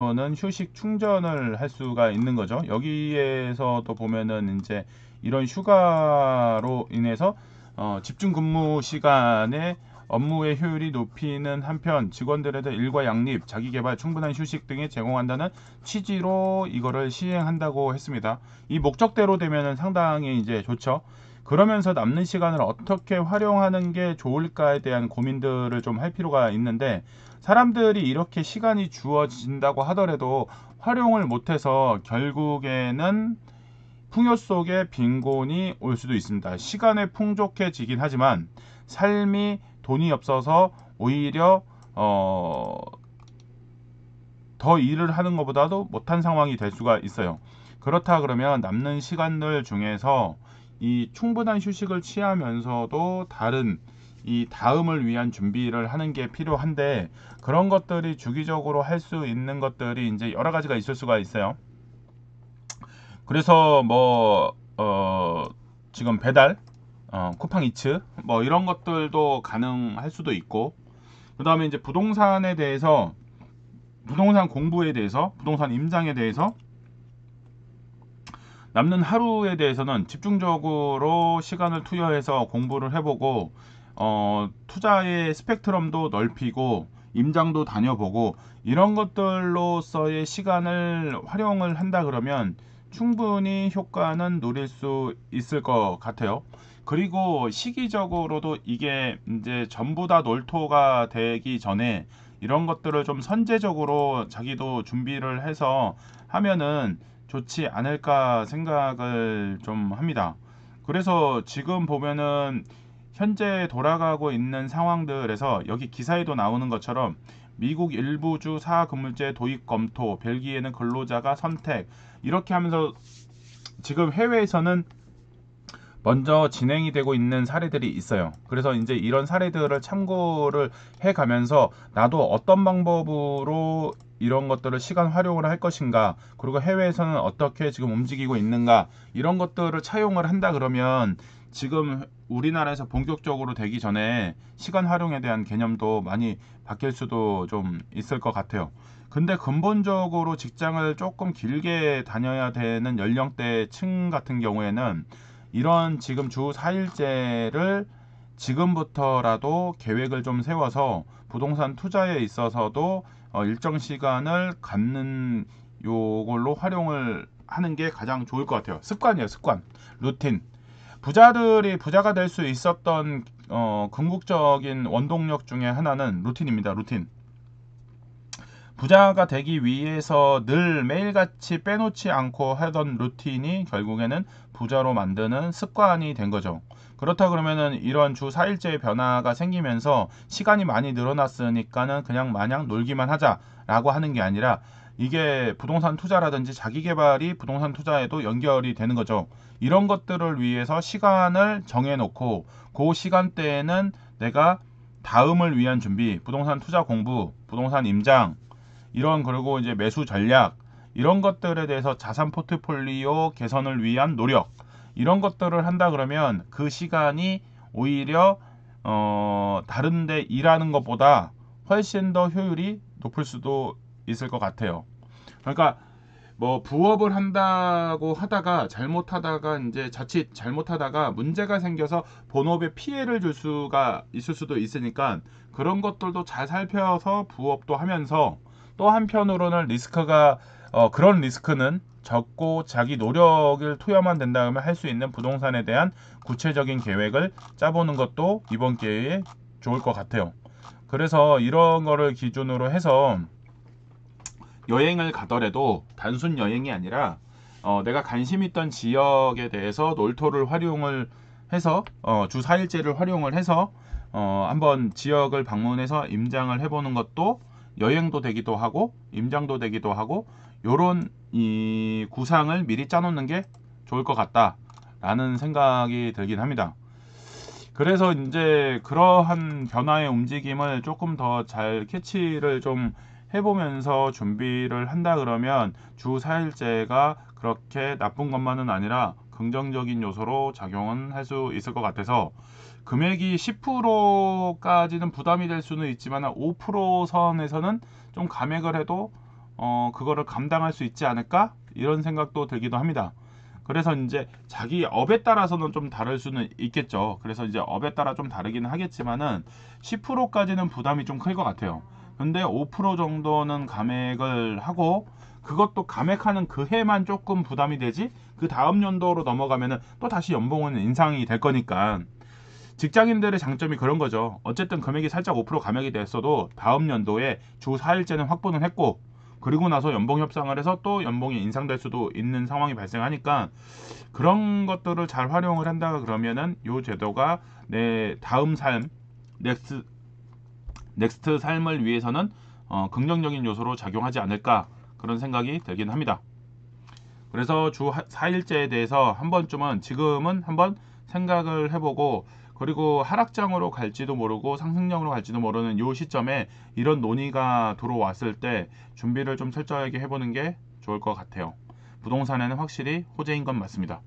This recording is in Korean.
는 휴식 충전을 할 수가 있는 거죠. 여기에서도 보면은 이제 이런 휴가로 인해서 집중 근무 시간에 업무의 효율이 높이는 한편 직원들에 대한 일과 양립, 자기 개발, 충분한 휴식 등에 제공한다는 취지로 이거를 시행한다고 했습니다. 이 목적대로 되면은 상당히 이제 좋죠. 그러면서 남는 시간을 어떻게 활용하는 게 좋을까에 대한 고민들을 좀 할 필요가 있는데, 사람들이 이렇게 시간이 주어진다고 하더라도 활용을 못해서 결국에는 풍요 속에 빈곤이 올 수도 있습니다. 시간에 풍족해지긴 하지만 삶이 돈이 없어서 오히려 더 일을 하는 것보다도 못한 상황이 될 수가 있어요. 그렇다 그러면 남는 시간들 중에서 이 충분한 휴식을 취하면서도 다른 이 다음을 위한 준비를 하는 게 필요한데, 그런 것들이 주기적으로 할 수 있는 것들이 이제 여러 가지가 있을 수가 있어요. 그래서 지금 배달, 쿠팡 이츠 뭐 이런 것들도 가능할 수도 있고, 그 다음에 이제 부동산에 대해서, 부동산 공부에 대해서, 부동산 임장에 대해서 남는 하루에 대해서는 집중적으로 시간을 투여해서 공부를 해보고, 투자의 스펙트럼도 넓히고 임장도 다녀보고 이런 것들로서의 시간을 활용을 한다 그러면 충분히 효과는 누릴 수 있을 것 같아요. 그리고 시기적으로도 이게 이제 전부 다 놀토가 되기 전에 이런 것들을 좀 선제적으로 자기도 준비를 해서 하면은 좋지 않을까 생각을 좀 합니다. 그래서 지금 보면은 현재 돌아가고 있는 상황들에서 여기 기사에도 나오는 것처럼 미국 일부주 사근무제 도입 검토, 벨기에는 근로자가 선택, 이렇게 하면서 지금 해외에서는 먼저 진행이 되고 있는 사례들이 있어요. 그래서 이제 이런 사례들을 참고를 해 가면서 나도 어떤 방법으로 이런 것들을 시간 활용을 할 것인가, 그리고 해외에서는 어떻게 지금 움직이고 있는가, 이런 것들을 차용을 한다 그러면 지금 우리나라에서 본격적으로 되기 전에 시간 활용에 대한 개념도 많이 바뀔 수도 좀 있을 것 같아요. 근데 근본적으로 직장을 조금 길게 다녀야 되는 연령대층 같은 경우에는 이런 지금 주 4일제를 지금부터라도 계획을 좀 세워서 부동산 투자에 있어서도 일정 시간을 갖는 요걸로 활용을 하는 게 가장 좋을 것 같아요. 습관이에요, 습관. 루틴. 부자들이 부자가 될 수 있었던 궁극적인 원동력 중에 하나는 루틴입니다. 루틴. 부자가 되기 위해서 늘 매일같이 빼놓지 않고 하던 루틴이 결국에는 부자로 만드는 습관이 된 거죠. 그렇다 그러면은 이런 주 4일째 변화가 생기면서 시간이 많이 늘어났으니까는 그냥 마냥 놀기만 하자라고 하는 게 아니라, 이게 부동산 투자라든지 자기 개발이 부동산 투자에도 연결이 되는 거죠. 이런 것들을 위해서 시간을 정해놓고 그 시간대에는 내가 다음을 위한 준비, 부동산 투자 공부, 부동산 임장, 이런, 그리고 이제 매수 전략, 이런 것들에 대해서 자산 포트폴리오 개선을 위한 노력, 이런 것들을 한다 그러면 그 시간이 오히려 다른데 일하는 것보다 훨씬 더 효율이 높을 수도 있을 것 같아요. 그러니까 뭐 부업을 한다고 하다가 잘못하다가 이제 자칫 잘못하다가 문제가 생겨서 본업에 피해를 줄 수가 있을 수도 있으니까 그런 것들도 잘 살펴서 부업도 하면서, 또 한편으로는 리스크가 그런 리스크는 적고 자기 노력을 투여만 된다면 할 수 있는 부동산에 대한 구체적인 계획을 짜보는 것도 이번 기회에 좋을 것 같아요. 그래서 이런 거를 기준으로 해서 여행을 가더라도 단순 여행이 아니라 내가 관심 있던 지역에 대해서 놀토를 활용을 해서 주 4일제를 활용을 해서 한번 지역을 방문해서 임장을 해보는 것도 여행도 되기도 하고 임장도 되기도 하고, 요런 이 구상을 미리 짜놓는 게 좋을 것 같다라는 생각이 들긴 합니다. 그래서 이제 그러한 변화의 움직임을 조금 더 잘 캐치를 좀 해보면서 준비를 한다 그러면 주 4일제가 그렇게 나쁜 것만은 아니라 긍정적인 요소로 작용은 할 수 있을 것 같아서, 금액이 10%까지는 부담이 될 수는 있지만 5% 선에서는 좀 감액을 해도 그거를 감당할 수 있지 않을까? 이런 생각도 들기도 합니다. 그래서 이제 자기 업에 따라서는 좀 다를 수는 있겠죠. 그래서 이제 업에 따라 좀 다르기는 하겠지만은 10%까지는 부담이 좀 클 것 같아요. 근데 5% 정도는 감액을 하고 그것도 감액하는 그 해만 조금 부담이 되지 그 다음 연도로 넘어가면은 또 다시 연봉은 인상이 될 거니까 직장인들의 장점이 그런 거죠. 어쨌든 금액이 살짝 5% 감액이 됐어도 다음 연도에 주 4일제는 확보는 했고 그리고 나서 연봉 협상을 해서 또 연봉이 인상될 수도 있는 상황이 발생하니까 그런 것들을 잘 활용을 한다 그러면은 이 제도가 내 다음 삶 넥스트 삶을 위해서는 긍정적인 요소로 작용하지 않을까 그런 생각이 들긴 합니다. 그래서 주 4일제에 대해서 한 번쯤은 지금은 한번 생각을 해보고 그리고 하락장으로 갈지도 모르고 상승장으로 갈지도 모르는 이 시점에 이런 논의가 들어왔을 때 준비를 좀 철저하게 해보는 게 좋을 것 같아요. 부동산에는 확실히 호재인 건 맞습니다.